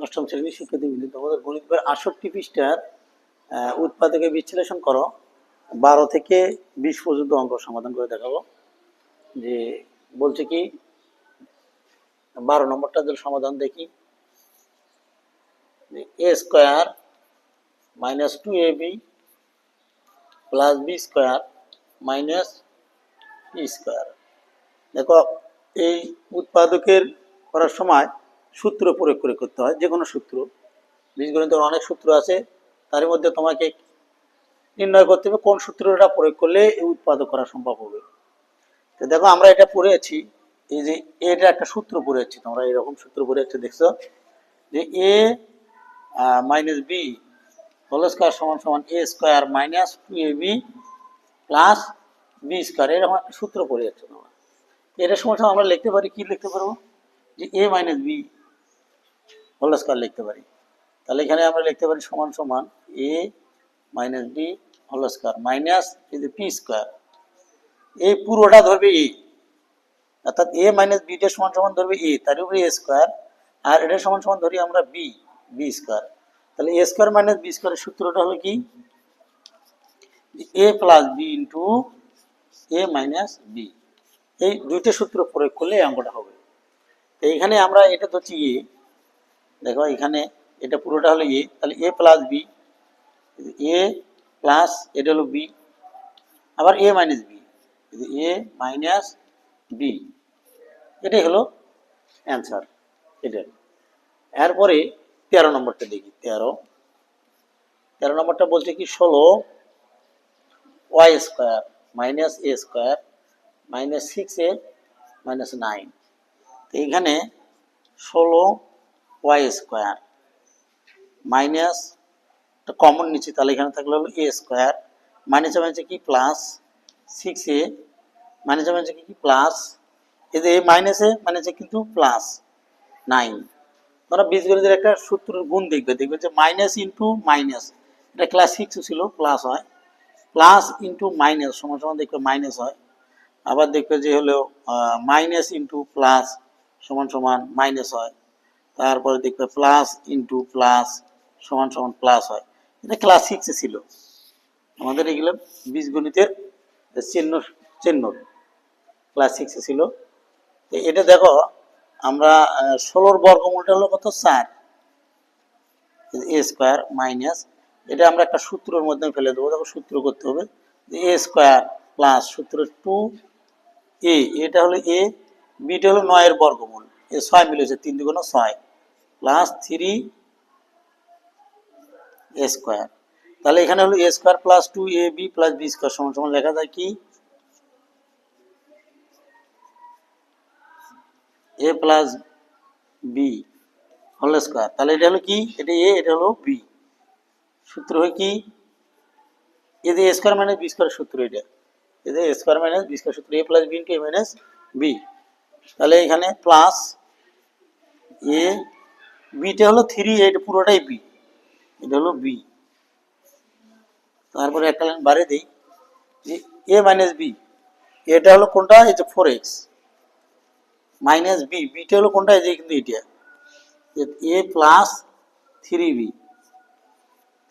অষ্টম শ্রেণীর শিক্ষার্থীবৃন্দ, তোমাদের গণিত বইয়ের ৬৮ পৃষ্ঠার উৎপাদকে বিশ্লেষণ করো ১২ থেকে ২০ পর্যন্ত অঙ্ক সমাধান করে দেখাবো। যে বলছে কি ১২ নম্বরটা যদি সমাধান দেখি, A square minus 2ab plus B square minus P square. দেখো, এই উৎপাদকের করার সময় সূত্র প্রয়োগ করে করতে হয়, যে কোনো সূত্র। বীজগণিতের অনেক সূত্র আছে, তার মধ্যে তোমাকে নির্ণয় করতে হবে কোন সূত্রটা প্রয়োগ করলে এই উৎপাদক করা সম্ভব হবে। তো দেখো, আমরা এটা পড়েছি, এই যে এটা একটা সূত্র পড়েছি, তোমরা এরকম সূত্র পড়েছি, দেখছো যে A minus B whole square সমান সমান A square minus 2ab plus B square, এরকম একটা সূত্র পড়ে যাচ্ছে তোমরা। এটা সময় আমরা লিখতে পারি, কি লিখতে পারবো, যে A minus B whole square লিখতে পারি। তাহলে এখানে আমরা লিখতে পারি সমান সমান A minus B whole square minus এই যে পি স্কোয়ার। এই পুরোটা ধরবে এ, অর্থাৎ এ মাইনাস বিটা সমান সমান ধরবে এ, তার উপরে এ স্কোয়ার, আর এটা সমান সমান ধরি আমরা বি, বি স্কোয়ার। তাহলে এ স্কোয়ার মাইনাস বি স্কোয়ারের সূত্রটা হলো কি, A plus B into A minus B. এই দুইটা সূত্র প্রয়োগ করলে এই অঙ্কটা হবে। এইখানে আমরা এটা ধরছি এ, দেখো এখানে এটা পুরোটা হলো এ, তাহলে A plus B, A plus এটা হলো বি, আবার এ মাইনাস বি, এ মাইনাস বি, এটাই হলো অ্যান্সার। এটা এরপরে ১৩ নম্বরটা দেখি। ১৩ নম্বরটা বলছে কি ১৬ ওয়াই স্কোয়ার মাইনাস এ স্কোয়ার মাইনাস 6a মাইনাস 9। তো এইখানে ১৬ ওয়াই স্কোয়ার মাইনাস কমন নিচ্ছি, তাহলে এখানে থাকলে হলো এ স্কোয়ার মাইনাসে মাইনাসে কি প্লাস 6a মাইনাসে মাইনাসে কি প্লাস, এই যে এ মাইনাসে মাইনাসে কিন্তু প্লাস 9। তোমরা বীজগণিতের একটা সূত্রের গুণ দেখবে, যে মাইনাস ইন্টু মাইনাস, এটা ক্লাস 6 ছিল, প্লাস হয়, প্লাস ইন্টু মাইনাস সমান সমান দেখবে মাইনাস হয়। আবার দেখবে যে হলো মাইনাস ইন্টু প্লাস সমান সমান মাইনাস হয়। তারপরে দেখবে প্লাস ইন্টু প্লাস সমান সমান প্লাস হয়। এটা ক্লাস 6 ছিল আমাদের, এগুলো বীজগণিতের চিহ্ন চিহ্ন ক্লাস 6 ছিল। এটা দেখো, আমরা ১৬র বর্গমূলটা হলো কত, 4 এ স্কোয়ার মাইনাস, এটা আমরা একটা সূত্রের মধ্যে ফেলে দেবো। দেখো সূত্র করতে হবে, এ স্কোয়ার প্লাস সূত্র 2a, এটা হলো এ, বিটা হলো 9-এর বর্গমূল, এ 6 মিলেছে, 3 × 6 প্লাস 3 এ স্কোয়ার। তাহলে এখানে হলো A square plus 2ab plus B square সমান সমান লেখা যায় কি, A plus B whole square. তাহলে এটা হলো কি, এটা এ, এটা হলো বি। সূত্র হয় কি, এই যে A square minus B square সূত্র, এটা এই যে A square minus B square সূত্র, এ plus B into A minus B. তাহলে এখানে প্লাস এ, বিটা হলো 3, এটা পুরোটাই বি, এটা হলো বি। তারপরে একটা লাইন বাড়িয়ে দিই, যে এ মাইনাস বি, এটা হলো কোনটা, এই যে 4x মাইনাস বি, বিটা হলো কোনটা, এই যে কিন্তু এটা এ প্লাস 3b।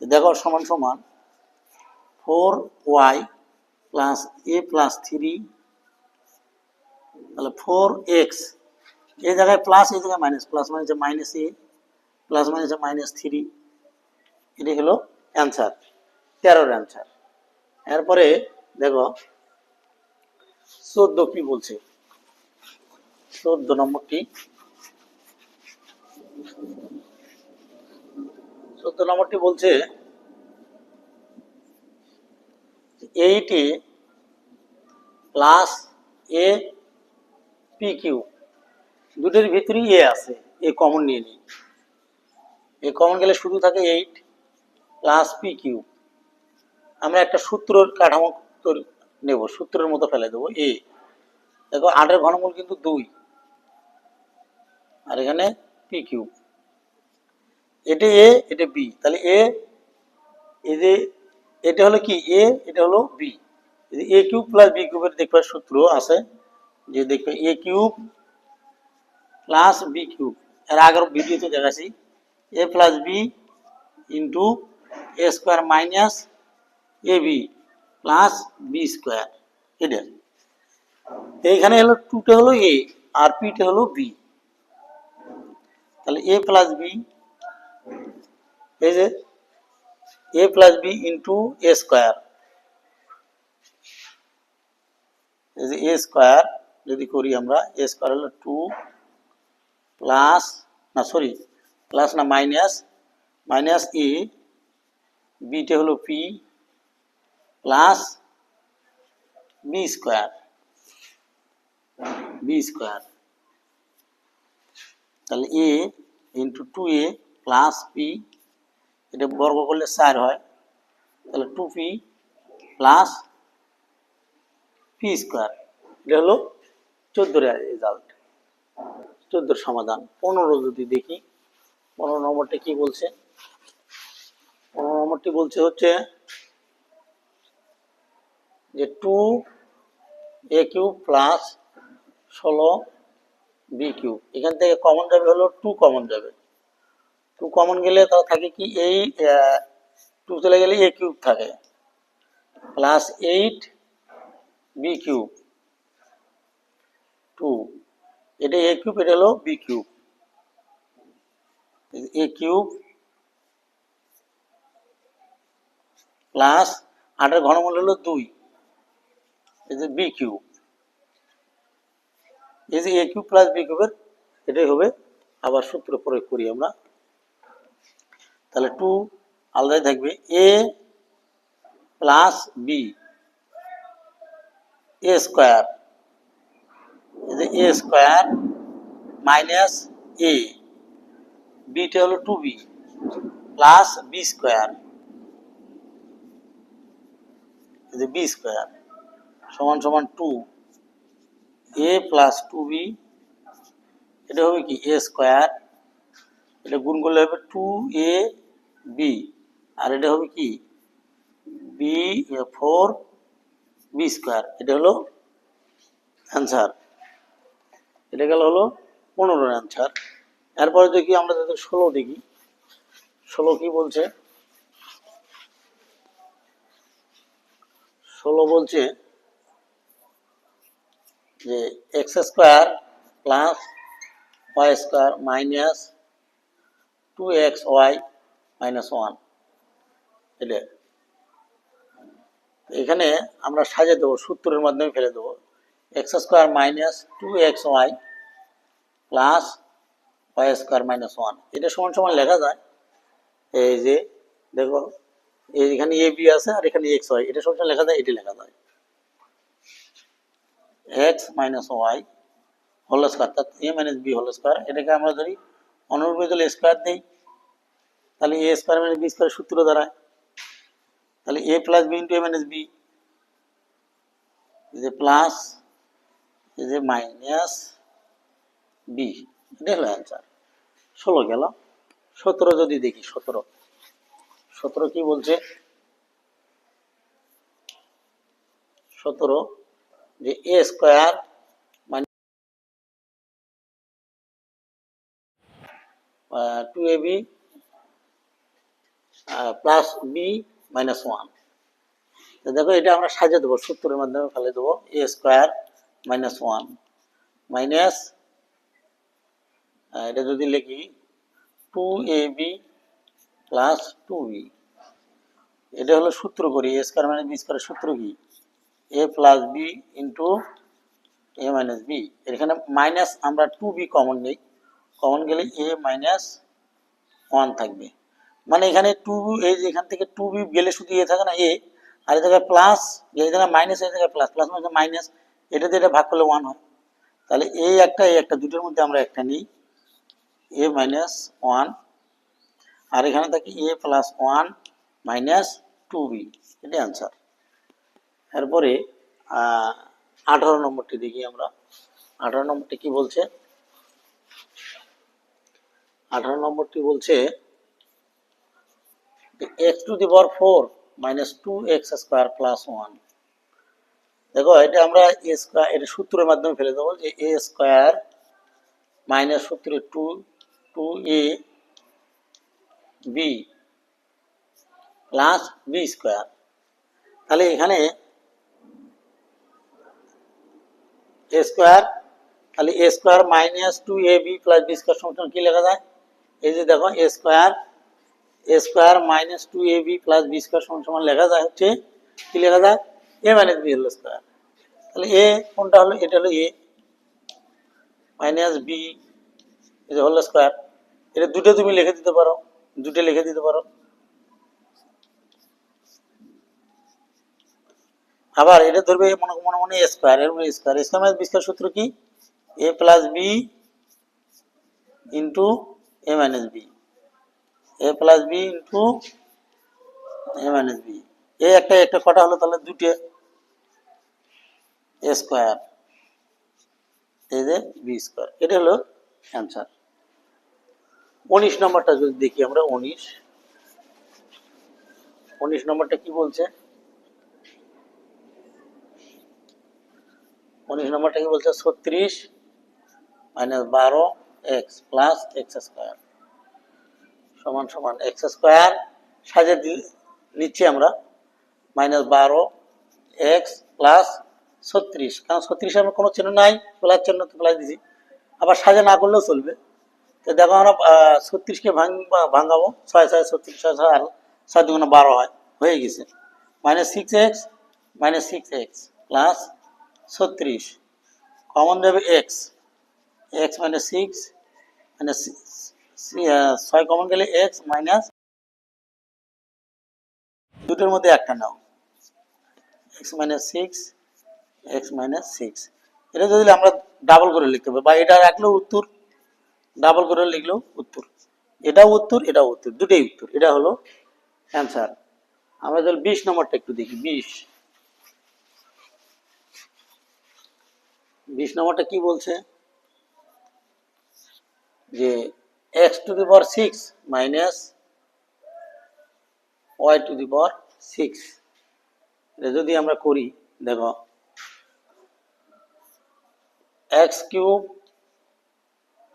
দেখো সমান সমান 4y প্লাস এ প্লাস 3, তাহলে 4x, এই জায়গায় প্লাস, এই জায়গায় মাইনাস, প্লাস মাইনাসে মাইনাস এ, প্লাস মাইনাসে মাইনাস 3, এটাই হলো অ্যান্সার, 13-র অ্যান্সার। এরপরে দেখো 14 কি বলছে, 14 নম্বরটি, 14 নম্বরটি বলছে 8a plus A P Q, দুটোর ভিতরেই এ আছে, এ কমন নিয়ে নিই, এ কমন গেলে শুধু থাকে 8 প্লাস পি কিউ। আমরা একটা সূত্রের কাঠামো নেব, সূত্রের মতো ফেলে দেবো এ। দেখো 8-এর ঘনমূল কিন্তু 2, আর এখানে পি কিউ, এটা এ, এটা বি, তাহলে এ, এই যে এটা হলো কি এ, এটা হলো বি, এ কিউব প্লাস বি কিউবের দেখবে সূত্র আছে, যে দেখবে এ কিউব প্লাস বি কিউব, এর আগের ভিডিওতে দেখাচ্ছি, এ plus B into A square minus A B plus B square. এটা এইখানে হলো টুটা হলো এ আর পিটা হলো বি। তাহলে এ প্লাস বি, এই যে A plus B into A square, এই যে এ স্কোয়ার যদি করি আমরা, এ স্কোয়ার হলো টু প্লাস না সরি প্লাস না মাইনাস মাইনাস এ, বিটা হলো P plus B square, B square. তাহলে A into two A plus P, এটা বর্গ করলে 4 হয়, তাহলে 2p প্লাস পি স্কোয়ার। এটা হলো 14 রেজাল্ট, 14 সমাধান। 15 যদি দেখি, 15 নম্বরটা কি বলছে? 15 নম্বরটি বলছে হচ্ছে যে 2a cube plus 16b cube, এখান থেকে কমন যাবে হলো 2 কমন যাবে, 2 কমন গেলে তাও থাকে কি এই 2 চলে গেলে a কিউব থাকে প্লাস 8b কিউব 2, এটা a কিউব, এটা হলো b cube, a cube plus 8 এর ঘনমূল হলো 2, এই যে b কিউব, এই যে a কিউব প্লাস b কিউবের এটাই হবে। আবার সূত্র প্রয়োগ করি আমরা, তাহলে 2 আলাদাই থাকবে, a plus b a square, এই যে a square minus a, beta হলো 2b প্লাস b স্কয়ার, এই যে b স্কয়ার সমান সমান 2 a প্লাস 2b, এটা হবে কি a স্কয়ার, এটা গুণ করলে হবে 2ab, আর এটা হবে কি b 4b স্কয়ার। এটা হলো অ্যান্সার, এটা গেল হলো 15 অ্যান্সার। এরপরে দেখি আমরা যদি 16 দেখি, 16 কি বলছে? 16 বলছে যে x square plus Y square minus 2xy minus 1, এটা এখানে আমরা সাজিয়ে দেবো, সূত্রের মাধ্যমে ফেলে দেবো, x square minus 2xy plus Y square minus 1, এটা সমান সমান লেখা যায়, এই যে দেখো এখানে এ বি আছে আর এখানে এক্স ওয়াই, এটা সমান সমান লেখা যায়, এটি লেখা যায় x minus y whole square, অর্থাৎ A minus B whole square. এটাকে আমরা ধরি অনুরূপে যদি স্কোয়ার দিই, তাহলে A square minus B square সূত্র দাঁড়ায়, তাহলে A plus B into A minus B, এই যে প্লাস এই যে মাইনাস বি, এটা হলো অ্যান্সার। 16 গেল। 17 যদি দেখি, 17 কি বলছে? 17 যে এ স্কোয়ার মানে 2ab প্লাস বি মাইনাস 1, দেখো এটা আমরা সাজিয়ে দেবো, সূত্রের মাধ্যমে ফেলে দেবো, এ স্কোয়ার মাইনাস 1 মাইনাস এটা যদি লিখি 2ab প্লাস 2b, এটা হলো সূত্র করি, এ স্কোয়ার মাইনাস বি স্কোয়ারের সূত্র কি A plus B into A minus B, এখানে মাইনাস আমরা 2b কমন নেই, কমন গেলে এ মাইনাস 1 থাকবে, মানে এখানে 2 এই যে এখান থেকে 2b গেলে শুধু এ থাকে না এ, আর এই জায়গায় প্লাস, এই জায়গায় মাইনাস, এই জায়গায় প্লাস, প্লাস মানে মাইনাস, এটা দিয়ে এটা ভাগ করলে 1 হয়, তাহলে এই একটা দুটোর মধ্যে আমরা একটা নিই, এ মাইনাস 1, আর এখানে থাকে এ প্লাস 1 মাইনাস 2b, এটা অ্যান্সার। এরপরে 18 নম্বরটি দেখি আমরা, 18 নম্বরটি কি বলছে? 18 নম্বরটি বলছে x two the power 4 minus 2x square plus 1, দেখো এটা আমরা এ স্কোয়ার, এটা সূত্রের মাধ্যমে ফেলে দেবো, যে এ স্কোয়ার মাইনাস সূত্রে 2a B plus B square. তাহলে এখানে এ স্কোয়ার, তাহলে A square minus 2ab plus B square সমান কি লেখা যায়? এই যে দেখো A square minus 2ab plus B square সমান লেখা যায় হচ্ছে কি লেখা যায়? A minus B whole square. তাহলে এ কোনটা হলো? এটা হলো A minus B whole square. এটা দুটো তুমি লিখে দিতে পারো, দুটো লিখে দিতে পারো। আবার এটা ধরবে মনে মনে মনে স্কোয়ার, এর মনে square, square minus B square সূত্র কি? A plus B into A minus B, A plus B into A minus B. এ একটা একটা কটা হলো? তাহলে দুটো এ স্কোয়ার, এই যে বি স্কোয়ার। এটা হলো অ্যান্সার। 19 নম্বরটা যদি দেখি আমরা, 19 নম্বরটা কি বলছে? 19 নম্বরটা কি বলছে? 36 minus 12 x plus x square সমান সমান এক্স স্কোয়ার সাজে নিচ্ছি আমরা মাইনাস 12 এক্স প্লাস 36, কারণ 36 আমার কোনো চিহ্ন নাই, প্লাস চিহ্ন তো প্লাস দিছি। আবার সাজে না করলেও চলবে। তো দেখো আমরা 36কে ভাঙাবো, 6 6 36, 6 6 আর 7 দুগুণে 12 হয়, হয়ে গেছে -6x প্লাস 36, কমন যাবে x, x minus 6 minus 6 common গেলে এক্স মাইনাস, দুটোর মধ্যে একটা নাও, এক্স মাইনাস 6। এটা যদি আমরা ডাবল করে লিখতে পারি বা এটা রাখলেও উত্তর, ডাবল করে লিখলেও উত্তর, এটাও উত্তর এটাও উত্তর, দুটোই উত্তর। এটা হলো অ্যান্সার। আমরা যদি 20 নম্বরটা একটু দেখি, 20 নম্বরটা কি বলছে? যে x to the power 6 minus y to the power 6, এটা যদি আমরা করি, দেখো x cube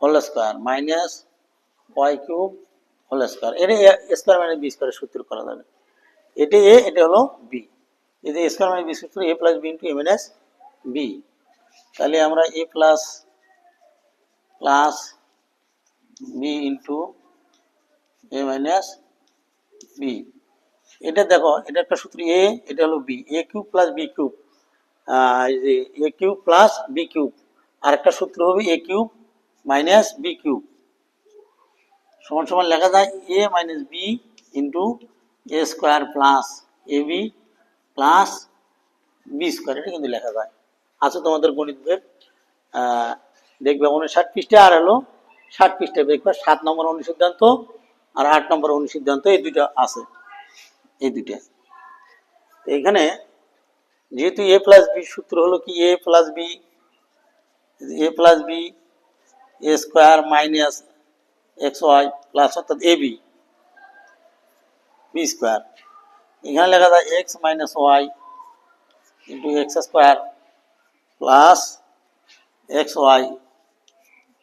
whole square minus y cube whole square, এটা স্কোয়ার মাইনাস বি স্কোয়ারের সূত্র করা যাবে। এটা এ, এটা হলো বি, এই যে স্কোয়ার মাইনাস বি সূত্র, এ plus B into A minus B. তাহলে আমরা এ plus B into A minus B, এটা দেখো এটা একটা সূত্র এ, এটা হলো বি, এ কিউব প্লাস বি কিউব, এ কিউব প্লাস বি কিউব, আর একটা সূত্র হবে এ কিউব মাইনাস বি কিউব সমান সমান লেখা যায় A minus B into A square plus A B plus B square, এটা কিন্তু লেখা যায়। আছে তোমাদের গণিত বইয়ের, দেখবে 59 পৃষ্ঠা আর হলো 60 পৃষ্ঠায় দেখবে 7 নম্বর অনুসিদ্ধান্ত আর 8 নম্বর অনুসিদ্ধান্ত, এই দুইটা আছে, এই দুইটা। এখানে যেহেতু এ প্লাস বি সূত্র হলো কি A plus B A square minus X Y plus অর্থাৎ এ বি স্কোয়ার, এখানে লেখা যায় x minus Y into X square plus X Y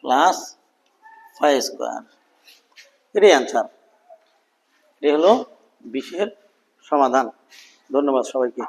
plus Y square, এটাই অ্যান্সার। এটি হলো 20-এর সমাধান। ধন্যবাদ সবাইকে।